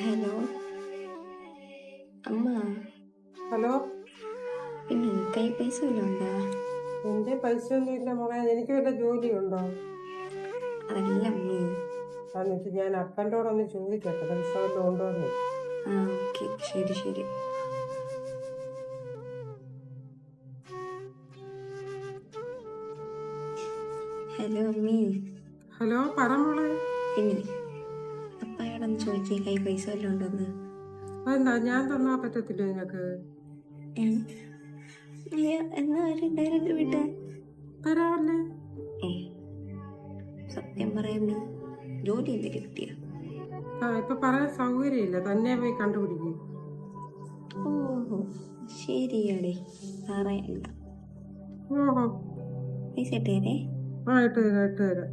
Hello അമ്മ. Hello. പിന്നെ കൈ പൈസ വല്ലതും ഉണ്ടോ? എന്റെ പൈസ ഒന്നും ഇല്ല മോളെ. എനിക്ക് വല്ല ജോലിയുണ്ടോ? അതല്ല അമ്മേ. എന്നിട്ട് ഞാൻ അപ്പൻ്റോടൊന്ന് ചോദിക്കട്ടെ പൈസ വല്ലതും ഉണ്ടോന്ന്. ആ ഓക്കെ, ശരി ശരി. ഹലോ അമ്മേ. ഹലോ, പറ മോളെ. പിന്നെ അപ്പായോടൊന്ന് ചോദിച്ചേ, കൈ പൈസ വല്ലതും ഉണ്ടോന്ന്. അതെന്താ ഞാൻ തന്നാ പറ്റത്തില്ല നിനക്ക്? എന്നാ ഡയറക്റ്റ് വിട്ടേ. തരാമല്ലേ? സത്യം പറയാമേ, ജോലി എന്തെങ്കിലും കിട്ടിയ? ഇപ്പൊ പറയാൻ സൗകര്യമില്ല, തന്നെ പോയി കണ്ടുപിടിക്കും. ഓഹോ ശരിയാടേ, പറയണ്ട. ഓഹോ, പൈസ ഇട്ടേരേ. ഇട്ട് തരാം.